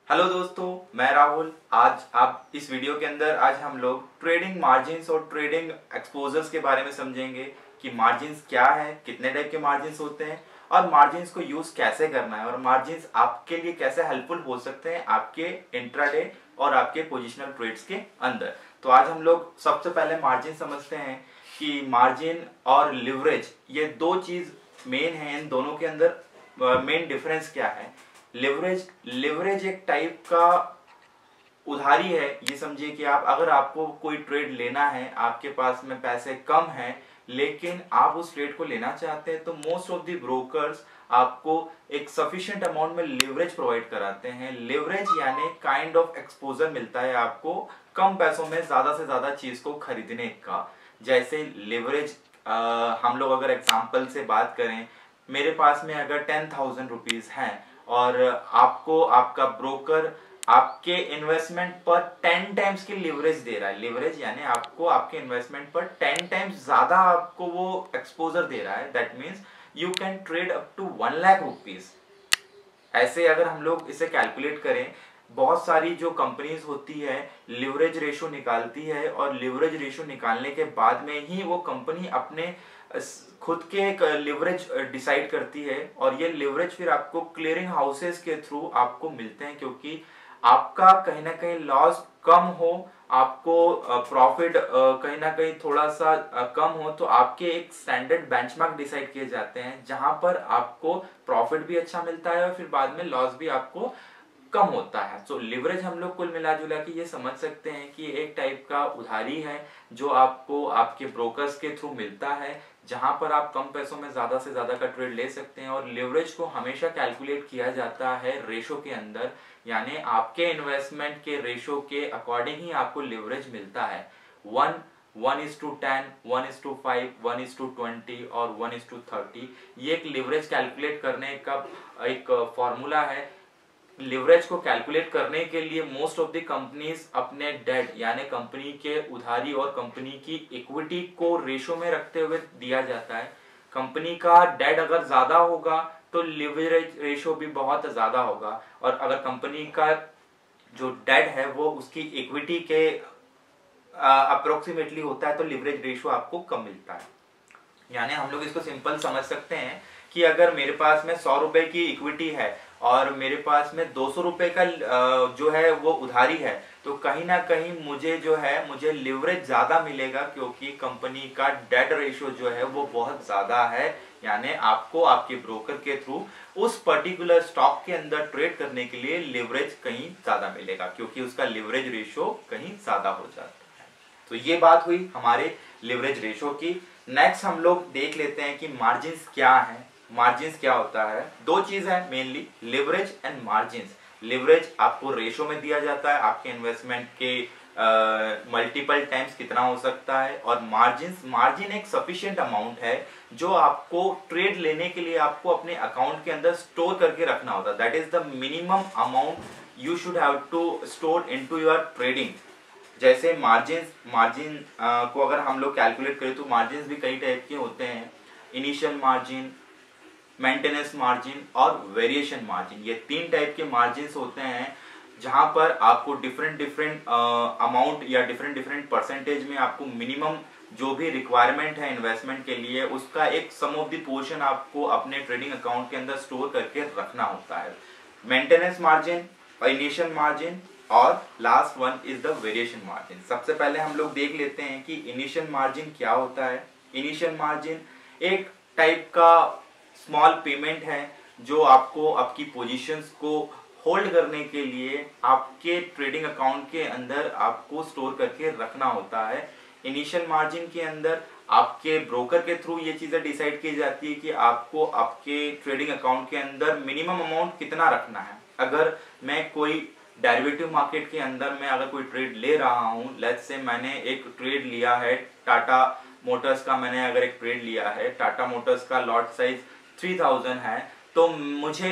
Hello दोस्तों, मैं राहुल। आज आप इस वीडियो के अंदर आज हम लोग ट्रेडिंग मार्जिन्स और ट्रेडिंग एक्सपोजर्स के बारे में समझेंगे कि मार्जिन्स क्या है, कितने टाइप के मार्जिन्स होते हैं और मार्जिन्स को यूज कैसे करना है और मार्जिन्स आपके लिए कैसे हेल्पफुल हो सकते हैं आपके इंट्राडे और आपके पोजिशनल ट्रेड्स के अंदर। तो आज हम लोग सबसे पहले मार्जिन समझते हैं कि मार्जिन और लिवरेज ये दो चीज मेन है। इन दोनों के अंदर मेन डिफरेंस क्या है। लिवरेज एक टाइप का उधारी है। ये समझिए कि आप अगर आपको कोई ट्रेड लेना है, आपके पास में पैसे कम हैं लेकिन आप उस ट्रेड को लेना चाहते हैं, तो मोस्ट ऑफ द ब्रोकर्स आपको एक सफिशिएंट अमाउंट में लिवरेज प्रोवाइड कराते हैं। लिवरेज यानी काइंड ऑफ एक्सपोजर मिलता है आपको कम पैसों में ज्यादा से ज्यादा चीज को खरीदने का। जैसे लिवरेज हम लोग अगर एग्जांपल से बात करें, मेरे पास में अगर 10,000 रुपीज हैं और आपको आपका ब्रोकर आपके इन्वेस्टमेंट पर 10 टाइम्स की लिवरेज दे रहा है। लिवरेज यानी आपको आपके इन्वेस्टमेंट पर 10 टाइम्स ज्यादा आपको वो एक्सपोजर दे रहा है। That means you can trade up to 1 lakh rupees. ऐसे अगर हम लोग इसे कैलकुलेट करें, बहुत सारी जो कंपनीज होती है लिवरेज रेशो निकालती है और लिवरेज रेशो निकालने के बाद में ही वो कंपनी अपने खुद के एक लिवरेज डिसाइड करती है और ये लिवरेज फिर आपको क्लियरिंग हाउसेस के थ्रू आपको मिलते हैं, क्योंकि आपका कहीं ना कहीं लॉस कम हो, आपको प्रॉफिट कहीं ना कहीं थोड़ा सा कम हो, तो आपके एक स्टैंडर्ड बेंचमार्क डिसाइड किए जाते हैं जहां पर आपको प्रॉफिट भी अच्छा मिलता है और फिर बाद में लॉस भी आपको कम होता है। तो लिवरेज हम लोग कुल मिला जुला के ये समझ सकते हैं कि एक टाइप का उधारी है जो आपको आपके ब्रोकर्स के थ्रू मिलता है, जहां पर आप कम पैसों में ज्यादा से ज्यादा का ट्रेड ले सकते हैं। और लिवरेज को हमेशा कैलकुलेट किया जाता है रेशो के अंदर, यानी आपके इन्वेस्टमेंट के रेशो के अकॉर्डिंग ही आपको लिवरेज मिलता है। 1:10, 1:5, 1:20 और 1:30 ये एक लिवरेज कैलकुलेट करने का एक फॉर्मूला है। लिवरेज को कैलकुलेट करने के लिए मोस्ट ऑफ द कंपनीज अपने डेट यानी कंपनी के उधारी और कंपनी की इक्विटी को रेशो में रखते हुए दिया जाता है। कंपनी का डेट अगर ज्यादा होगा तो लिवरेज रेशो भी बहुत ज्यादा होगा, और अगर कंपनी का जो डेट है वो उसकी इक्विटी के अप्रोक्सीमेटली होता है तो लिवरेज रेशो आपको कम मिलता है। यानी हम लोग इसको सिंपल समझ सकते हैं कि अगर मेरे पास में 100 रुपए की इक्विटी है और मेरे पास में 200 रुपए का जो है वो उधारी है, तो कहीं ना कहीं मुझे लिवरेज ज्यादा मिलेगा, क्योंकि कंपनी का डेट रेशियो जो है वो बहुत ज्यादा है। यानी आपको आपके ब्रोकर के थ्रू उस पर्टिकुलर स्टॉक के अंदर ट्रेड करने के लिए लिवरेज कहीं ज्यादा मिलेगा, क्योंकि उसका लिवरेज रेशियो कहीं ज्यादा हो जाता है। तो ये बात हुई हमारे लिवरेज रेशियो की। नेक्स्ट हम लोग देख लेते हैं कि मार्जिन्स क्या है। मार्जिन्स क्या होता है? दो चीज है mainly, leverage and margins. Leverage आपको रेशो में दिया जाता है, आपके इन्वेस्टमेंट के मल्टीपल टाइम्स कितना हो सकता है। और मार्जिन एक सफिशिएंट अमाउंट है जो आपको ट्रेड लेने के लिए आपको अपने अकाउंट के अंदर स्टोर करके रखना होता है। That is the minimum amount you should have to store into your trading. जैसे मार्जिन को अगर हम लोग कैलकुलेट करें तो मार्जिन भी कई टाइप के होते हैं। इनिशियल मार्जिन, मेंटेनेंस मार्जिन और वेरिएशन मार्जिन, ये 3 टाइप के मार्जिन होते हैं जहां पर आपको डिफरेंट अमाउंट या डिफरेंट परसेंटेज में आपको मिनिमम जो भी रिक्वायरमेंट है इन्वेस्टमेंट के लिए उसका एक सम ऑफ द पोर्शन आपको अपने ट्रेडिंग अकाउंट के अंदर स्टोर करके रखना होता है। मेंटेनेंस मार्जिन, इनिशियल मार्जिन और last one is the variation margin. सबसे पहले हम लोग देख लेते हैं कि इनिशियल मार्जिन क्या होता है। इनिशियल मार्जिन एक टाइप का स्मॉल पेमेंट है जो आपको आपकी पोजीशंस को होल्ड करने के लिए आपके ट्रेडिंग अकाउंट के अंदर आपको स्टोर करके रखना होता है। इनिशियल मार्जिन के अंदर आपके ब्रोकर के थ्रू ये चीजें डिसाइड की जाती है कि आपको आपके ट्रेडिंग अकाउंट के अंदर मिनिमम अमाउंट कितना रखना है। अगर मैं कोई डेरिवेटिव मार्केट के अंदर मैं अगर कोई ट्रेड ले रहा हूँ, लेट्स से मैंने एक ट्रेड लिया है टाटा मोटर्स का, मैंने अगर एक ट्रेड लिया है टाटा मोटर्स का, लॉट साइज 3000 है, तो मुझे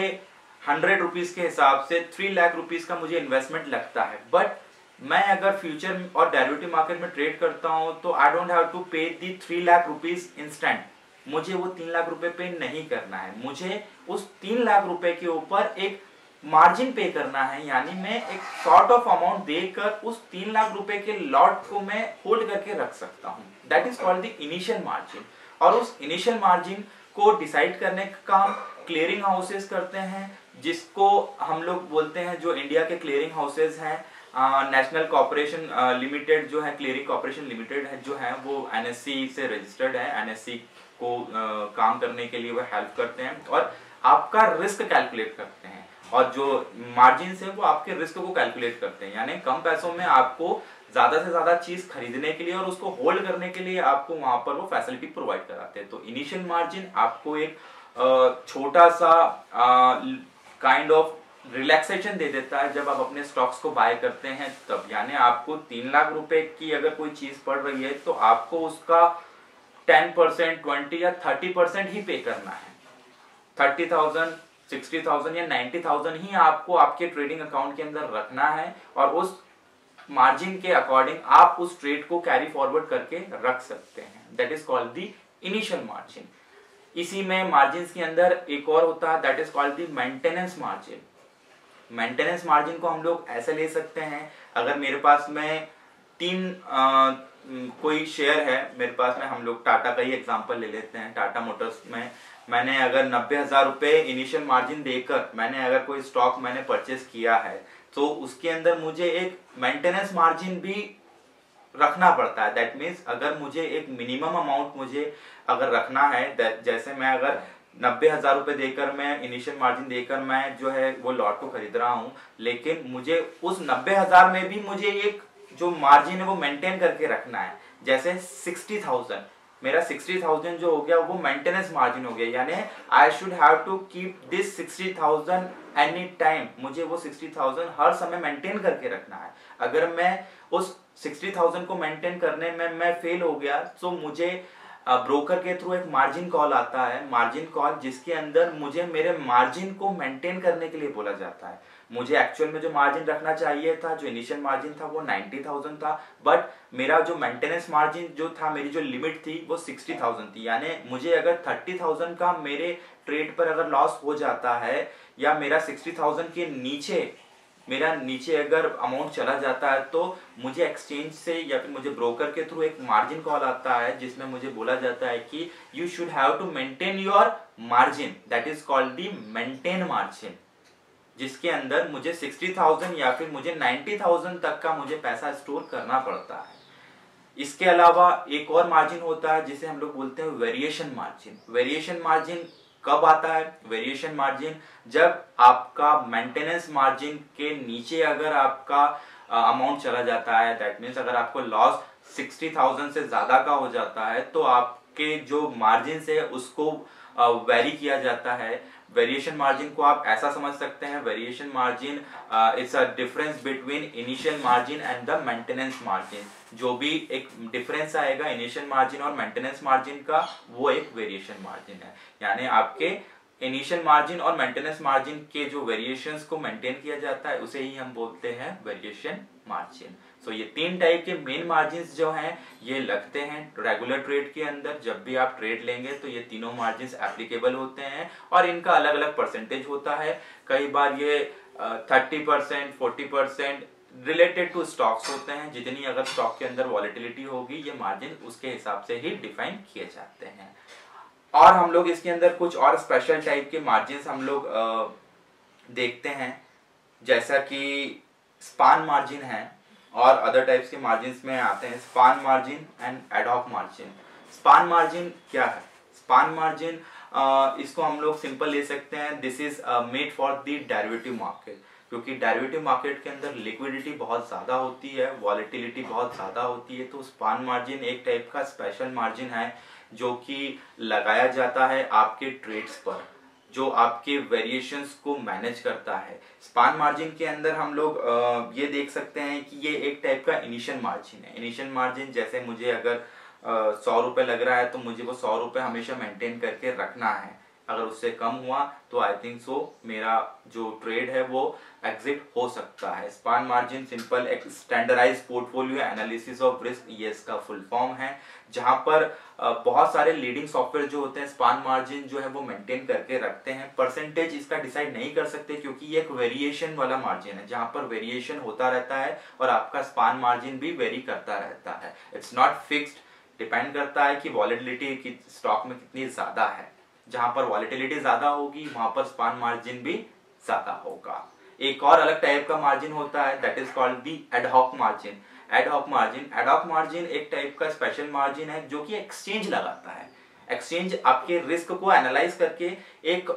100 रुपीज के हिसाब से 3 लाख रुपीज का मुझे इन्वेस्टमेंट लगता है। बट मैं अगर फ्यूचर और डेरिवेटिव मार्केट में ट्रेड करता हूं तो आई डोंट हैव टू पे दी 3 लाख रुपीज इंस्टेंट। मुझे वो 3 लाख रुपए पे नहीं करना है, मुझे उस 3 लाख रुपए के ऊपर एक मार्जिन पे करना है, यानी मैं एक सॉर्ट ऑफ अमाउंट देकर उस 3 लाख रुपए के लॉट को मैं होल्ड करके रख सकता हूँ, that is called the initial margin. और उस इनिशियल मार्जिन को डिसाइड करने का काम क्लियरिंग हाउसेस करते हैं, जिसको हम लोग बोलते हैं, जो इंडिया के क्लियरिंग हाउसेस हैं, नेशनल कॉर्पोरेशन लिमिटेड जो है, क्लियरिंग कॉर्पोरेशन लिमिटेड है जो है, वो एनएससी से रजिस्टर्ड है। एनएससी को काम करने के लिए वो हेल्प करते हैं और आपका रिस्क कैलकुलेट करते हैं, और जो मार्जिन है वो आपके रिस्क को कैलकुलेट करते हैं, यानी कम पैसों में आपको ज्यादा से ज्यादा चीज खरीदने के लिए और उसको होल्ड करने के लिए आपको वहां पर वो फैसिलिटी प्रोवाइड कराते हैं। तो इनिशियल मार्जिन आपको एक छोटा सा काइंड ऑफ रिलैक्सेशन दे देता है जब आप अपने स्टॉक्स को बाय करते हैं तब, यानी आपको 3 लाख रुपए की अगर कोई चीज पड़ रही है तो आपको उसका 10%, 20 या 30% ही पे करना है। 30,000, 60,000 या 90,000 ही आपको आपके ट्रेडिंग अकाउंट के अंदर रखना है, और उस मार्जिन के अकॉर्डिंग आप उस ट्रेड को कैरी फॉरवर्ड करके रख सकते हैं, that is called the initial margin. इसी में मार्जिन के अंदर एक और होता है, that is called the maintenance margin. Maintenance margin को हम लोग ऐसे ले सकते हैं, अगर मेरे पास में 3 कोई शेयर है मेरे पास में, हम लोग टाटा का ही एग्जांपल ले लेते हैं। टाटा मोटर्स में मैंने अगर 90,000 रुपए इनिशियल मार्जिन देकर मैंने अगर कोई स्टॉक मैंने परचेस किया है, तो उसके अंदर मुझे एक मेंटेनेंस मार्जिन भी रखना पड़ता है। दैट मीन्स अगर मुझे एक मिनिमम अमाउंट मुझे अगर रखना है, जैसे मैं अगर 90,000 रुपए देकर मैं इनिशियल मार्जिन देकर मैं जो है वो लॉट को खरीद रहा हूं, लेकिन मुझे उस 90,000 में भी मुझे एक जो मार्जिन है वो मेंटेन करके रखना है। जैसे 60,000, मेरा 60,000 जो हो गया वो मेंटेनेंस मार्जिन हो गया, यानी I should have to keep this 60,000 any time, मुझे वो 60,000 हर समय मेंटेन करके रखना है। अगर मैं उस 60,000 को मेंटेन करने में मैं फेल हो गया तो मुझे ब्रोकर के थ्रू एक मार्जिन कॉल आता है, मार्जिन कॉल, जिसके अंदर मुझे मेरे मार्जिन को मेंटेन करने के लिए बोला जाता है। मुझे एक्चुअल में जो मार्जिन रखना चाहिए था, जो इनिशियल मार्जिन था वो 90,000 था, बट मेरा जो मेंटेनेंस मार्जिन जो था, मेरी जो लिमिट थी वो 60,000 थी। यानी मुझे अगर 30,000 का मेरे ट्रेड पर अगर लॉस हो जाता है, या मेरा 60,000 के नीचे अगर अमाउंट चला जाता है, तो मुझे एक्सचेंज से या फिर मुझे ब्रोकर के थ्रू एक मार्जिन कॉल आता है, जिसमें मुझे बोला जाता है कि you should have to maintain your margin, that is called the maintain margin, जिसके अंदर मुझे 60,000 या फिर मुझे 90,000 तक का मुझे पैसा स्टोर करना पड़ता है। इसके अलावा एक और मार्जिन होता है जिसे हम लोग बोलते हैं वेरिएशन मार्जिन। वेरिएशन मार्जिन कब आता है? वेरिएशन मार्जिन जब आपका मेंटेनेंस मार्जिन के नीचे अगर आपका अमाउंट चला जाता है, दैट मीन्स अगर आपको लॉस 60,000 से ज्यादा का हो जाता है, तो आपके जो मार्जिन है उसको वेरी किया जाता है। वेरिएशन मार्जिन को आप ऐसा समझ सकते हैं, variation margin it's a difference between initial margin and the maintenance margin. जो भी एक डिफरेंस आएगा इनिशियल मार्जिन और मेंटेनेंस मार्जिन का, वो एक वेरिएशन मार्जिन है। यानी आपके इनिशियल मार्जिन और मेंटेनेंस मार्जिन के जो वेरिएशंस को मेंटेन किया जाता है उसे ही हम बोलते हैं वेरिएशन मार्जिन। सो ये 3 टाइप के मेन मार्जिन्स जो हैं ये लगते हैं रेगुलर ट्रेड के अंदर। जब भी आप ट्रेड लेंगे तो ये तीनों मार्जिन्स एप्लीकेबल होते हैं और इनका अलग अलग परसेंटेज होता है। कई बार ये 30%, 40% रिलेटेड टू स्टॉक्स होते हैं। जितनी अगर स्टॉक के अंदर वॉलेटिलिटी होगी, ये मार्जिन उसके हिसाब से ही डिफाइन किए जाते हैं। और हम लोग इसके अंदर कुछ और स्पेशल टाइप के मार्जिन्स हम लोग देखते हैं, जैसा कि स्पान मार्जिन है और अदर टाइप्स के मार्जिन्स में आते हैं span margin and ad hoc margin. Span margin क्या है? स्पान मार्जिन इसको हम लोग सिंपल ले सकते हैं, this is made for the derivative market, क्योंकि डेरिवेटिव मार्केट के अंदर लिक्विडिटी बहुत ज्यादा होती है, वॉलेटिलिटी बहुत ज्यादा होती है। तो स्पान मार्जिन एक टाइप का स्पेशल मार्जिन है जो कि लगाया जाता है आपके ट्रेड्स पर, जो आपके वेरिएशंस को मैनेज करता है। स्पान मार्जिन के अंदर हम लोग ये देख सकते हैं कि ये एक टाइप का इनिशियल मार्जिन है। इनिशियल मार्जिन जैसे मुझे अगर 100 रुपए लग रहा है तो मुझे वो 100 रुपए हमेशा मेंटेन करके रखना है, अगर उससे कम हुआ तो आई थिंक सो मेरा जो ट्रेड है वो एग्जिट हो सकता है। स्पान मार्जिन सिंपल एक standardise portfolio analysis of risk, ये इसका फुल फॉर्म है, जहां पर बहुत सारे लीडिंग सॉफ्टवेयर जो होते हैं स्पान मार्जिन जो है वो मेंटेन करके रखते हैं। परसेंटेज इसका डिसाइड नहीं कर सकते क्योंकि ये एक वेरिएशन वाला मार्जिन है, जहां पर वेरिएशन होता रहता है और आपका स्पान मार्जिन भी वेरी करता रहता है। इट्स नॉट फिक्स्ड, डिपेंड करता है कि वॉलेटिलिटी की स्टॉक में कितनी ज्यादा है। जहां पर वॉलेटिलिटी ज्यादा होगी वहां पर स्पान मार्जिन भी ज्यादा होगा। एक और अलग टाइप का मार्जिन होता है, that is called the ad hoc margin. Ad hoc margin एक टाइप का स्पेशल मार्जिन है जो कि एक्सचेंज लगाता है। एक्सचेंज आपके रिस्क को एनालाइज करके एक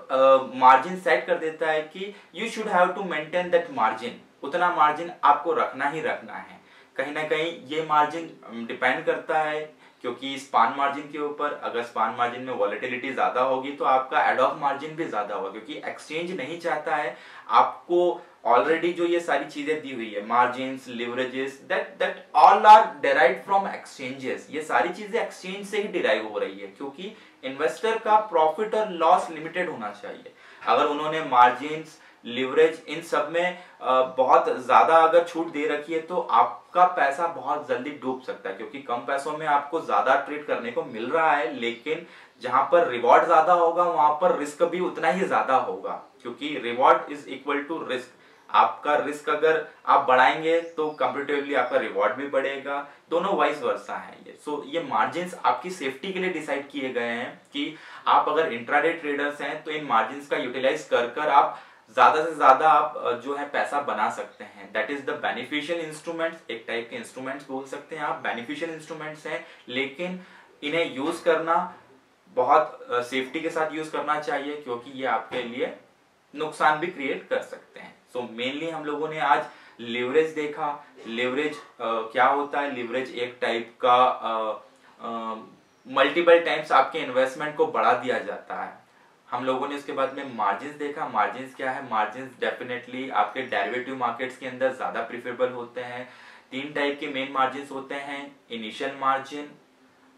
मार्जिन सेट कर देता है कि you should have to maintain that margin, उतना मार्जिन आपको रखना ही रखना है। कहीं ना कहीं ये मार्जिन डिपेंड करता है क्योंकि स्पान मार्जिन के ऊपर, अगर स्पान मार्जिन में वॉलेटिलिटी ज्यादा होगी तो आपका एडहॉक मार्जिन भी ज्यादा होगा, क्योंकि एक्सचेंज नहीं चाहता है आपको ऑलरेडी जो ये सारी चीजें दी हुई है, margins, leverages, that all are derived from exchanges. ये सारी चीजें एक्सचेंज से ही डिराइव हो रही है, क्योंकि इन्वेस्टर का प्रॉफिट और लॉस लिमिटेड होना चाहिए। अगर उन्होंने मार्जिन्स, लिवरेज, इन सब में बहुत ज्यादा अगर छूट दे रखी है तो आपका पैसा बहुत जल्दी डूब सकता है, क्योंकि कम पैसों में आपको ज्यादा ट्रेड करने को मिल रहा है, लेकिन जहां पर रिवॉर्ड ज्यादा होगा वहां पर रिस्क भी उतना ही ज्यादा होगा, क्योंकि reward is equal to risk. आपका रिस्क अगर आप बढ़ाएंगे तो कंपैरेटिवली आपका रिवॉर्ड भी बढ़ेगा, दोनों वाइस वर्सा है ये। सो ये मार्जिन्स आपकी सेफ्टी के लिए डिसाइड किए गए हैं कि आप अगर इंट्राडे ट्रेडर्स हैं तो इन मार्जिन्स का यूटिलाइज कर आप ज्यादा से ज्यादा आप जो है पैसा बना सकते हैं। That is the beneficial instruments, एक टाइप के इंस्ट्रूमेंट्स बोल सकते हैं आप, बेनिफिशियल इंस्ट्रूमेंट्स हैं, लेकिन इन्हें यूज करना बहुत सेफ्टी के साथ यूज करना चाहिए, क्योंकि ये आपके लिए नुकसान भी क्रिएट कर सकते हैं। सो मेनली हम लोगों ने आज लिवरेज देखा। लिवरेज क्या होता है? लिवरेज एक टाइप का मल्टीपल टाइम्स आपके इन्वेस्टमेंट को बढ़ा दिया जाता है। हम लोगों ने उसके बाद में मार्जिन्स देखा। मार्जिन्स क्या है? मार्जिन्स डेफिनेटली आपके डेरिवेटिव मार्केट्स के अंदर ज्यादा प्रिफरेबल होते हैं। 3 टाइप के मेन मार्जिन्स होते हैं, initial margin,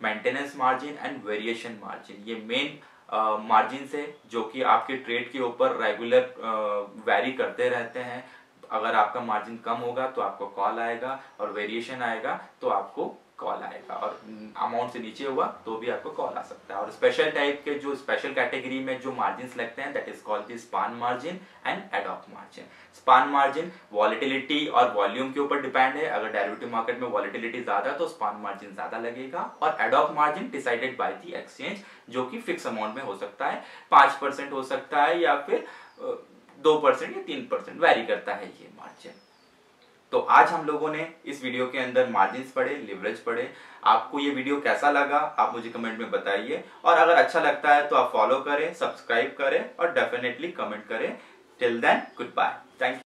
maintenance margin and variation margin. ये मेन मार्जिन्स है जो कि आपके ट्रेड के ऊपर रेगुलर वैरी करते रहते हैं। अगर आपका मार्जिन कम होगा तो आपको कॉल आएगा, और वेरिएशन आएगा तो आपको कॉल आएगा, और अमाउंट से नीचे हुआ तो भी आपको कॉल आ सकता है। और स्पेशल टाइप के जो स्पेशल कैटेगरी में जो मार्जिन्स लगते हैं, that is called the span margin and ad hoc margin. Span margin volatility और वॉल्यूम के ऊपर डिपेंड है। अगर डेरिवेटिव मार्केट में वॉलेटिलिटी ज्यादा तो स्पान मार्जिन ज्यादा लगेगा, और ad hoc margin decided by the exchange, जो कि फिक्स अमाउंट में हो सकता है, 5% हो सकता है या फिर 2% या 3%, वैरी करता है ये मार्जिन। तो आज हम लोगों ने इस वीडियो के अंदर मार्जिन्स पढ़े, लिवरेज पढ़े। आपको ये वीडियो कैसा लगा आप मुझे कमेंट में बताइए, और अगर अच्छा लगता है तो आप फॉलो करें, सब्सक्राइब करें और डेफिनेटली कमेंट करें। Till then, good bye, thank you.